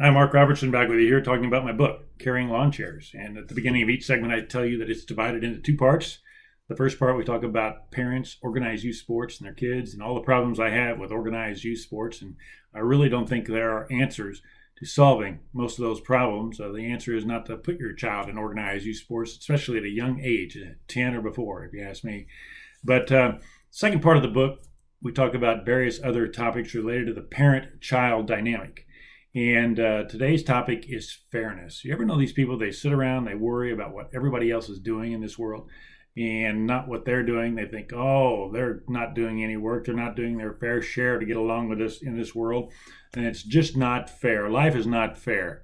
I'm Mark Robertson, back with you here talking about my book, Carrying Lawn Chairs. And at the beginning of each segment, I tell you that it's divided into two parts. The first part, we talk about parents, organized youth sports, and their kids, and all the problems I have with organized youth sports. And I really don't think there are answers to solving most of those problems. The answer is not to put your child in organized youth sports, especially at a young age, 10 or before, if you ask me. But second part of the book, we talk about various other topics related to the parent-child dynamic. And today's topic is fairness. You ever know these people, they sit around, they worry about what everybody else is doing in this world and not what they're doing. They think, oh, they're not doing any work. They're not doing their fair share to get along with us in this world. And it's just not fair. Life is not fair.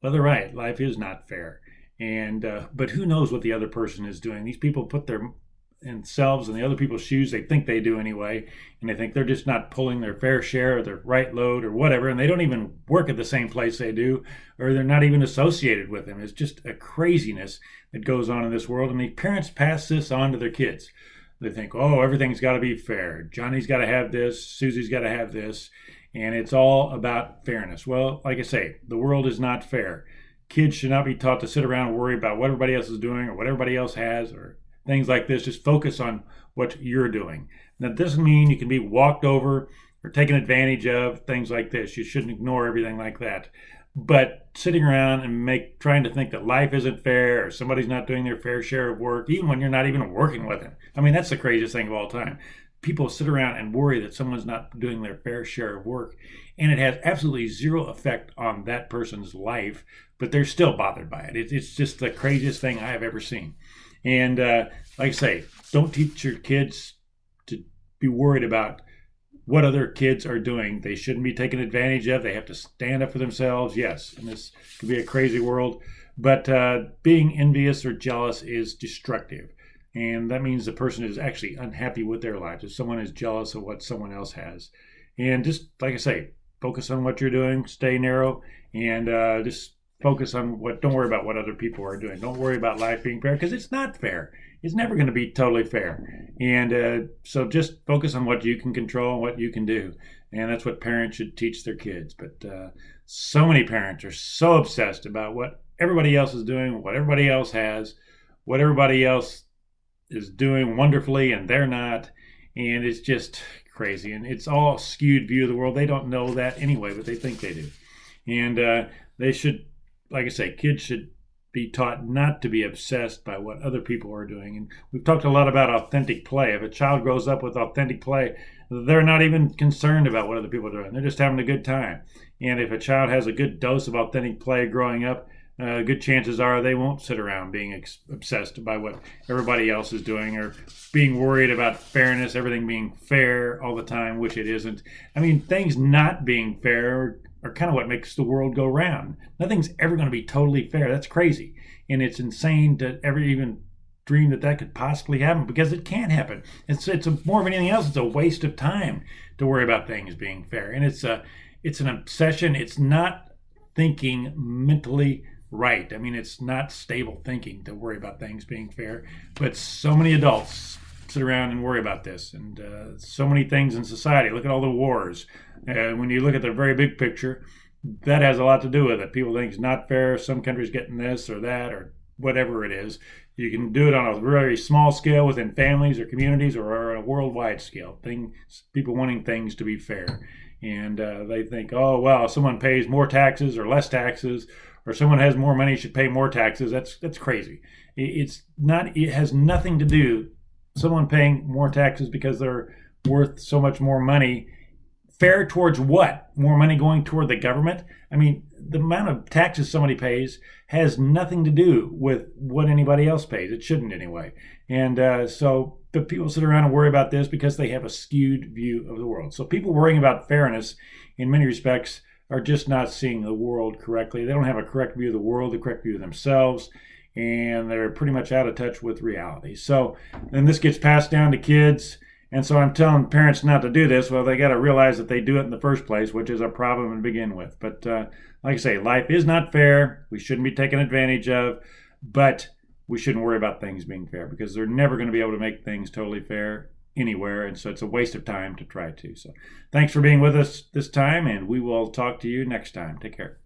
Well, they're right. Life is not fair. And but who knows what the other person is doing? These people put their themselves in the other people's shoes. They think they do anyway, and they think they're just not pulling their fair share or their right load or whatever, and they don't even work at the same place they do, or they're not even associated with them. It's just a craziness that goes on in this world, and the parents pass this on to their kids. They think, oh, everything's got to be fair. Johnny's got to have this, Susie's got to have this, and it's all about fairness. Well, like I say, the world is not fair. Kids should not be taught to sit around and worry about what everybody else is doing or what everybody else has or things like this. Just focus on what you're doing. That doesn't mean you can be walked over or taken advantage of, things like this. You shouldn't ignore everything like that. But sitting around and trying to think that life isn't fair or somebody's not doing their fair share of work, even when you're not even working with them. I mean, that's the craziest thing of all time. People sit around and worry that someone's not doing their fair share of work, and it has absolutely zero effect on that person's life, but they're still bothered by it. It's just the craziest thing I have ever seen. And like I say, don't teach your kids to be worried about what other kids are doing. They shouldn't be taken advantage of. They have to stand up for themselves. Yes, and this could be a crazy world, but being envious or jealous is destructive. And that means the person is actually unhappy with their lives if someone is jealous of what someone else has. And just, like I say, focus on what you're doing, stay narrow, and just focus on don't worry about what other people are doing. Don't worry about life being fair, because it's not fair. It's never going to be totally fair. And so just focus on what you can control and what you can do. And that's what parents should teach their kids. But so many parents are so obsessed about what everybody else is doing, what everybody else has, what everybody else is doing wonderfully and they're not. And it's just crazy. And it's all skewed view of the world. They don't know that anyway, but they think they do. And they should, like I say, kids should be taught not to be obsessed by what other people are doing. And we've talked a lot about authentic play. If a child grows up with authentic play, they're not even concerned about what other people are doing. They're just having a good time. And if a child has a good dose of authentic play growing up, good chances are they won't sit around being obsessed by what everybody else is doing or being worried about fairness, everything being fair all the time, which it isn't. I mean, things not being fair are kind of what makes the world go round. Nothing's ever going to be totally fair. That's crazy. And it's insane to ever even dream that could possibly happen, because it can't happen. It's more of anything else. It's a waste of time to worry about things being fair. And it's an obsession. It's not thinking mentally right. I mean, it's not stable thinking to worry about things being fair. But so many adults sit around and worry about this, and so many things in society. Look at all the wars. When you look at the very big picture, that has a lot to do with it. People think it's not fair. Some countries getting this or that or whatever it is. You can do it on a very small scale within families or communities, or on a worldwide scale. People wanting things to be fair, and they think, oh well, someone pays more taxes or less taxes, or someone has more money should pay more taxes. That's crazy. It's not. It has nothing to do. Someone paying more taxes because they're worth so much more money. Fair towards what? More money going toward the government? I mean, the amount of taxes somebody pays has nothing to do with what anybody else pays. It shouldn't anyway. And but people sit around and worry about this because they have a skewed view of the world. So people worrying about fairness, in many respects, are just not seeing the world correctly. They don't have a correct view of the world, a correct view of themselves, and they're pretty much out of touch with reality. So then this gets passed down to kids. And so I'm telling parents not to do this. Well, they got to realize that they do it in the first place, which is a problem to begin with. But like I say, life is not fair. We shouldn't be taken advantage of, but we shouldn't worry about things being fair, because they're never going to be able to make things totally fair anywhere. And so it's a waste of time to try to. So thanks for being with us this time, and we will talk to you next time. Take care.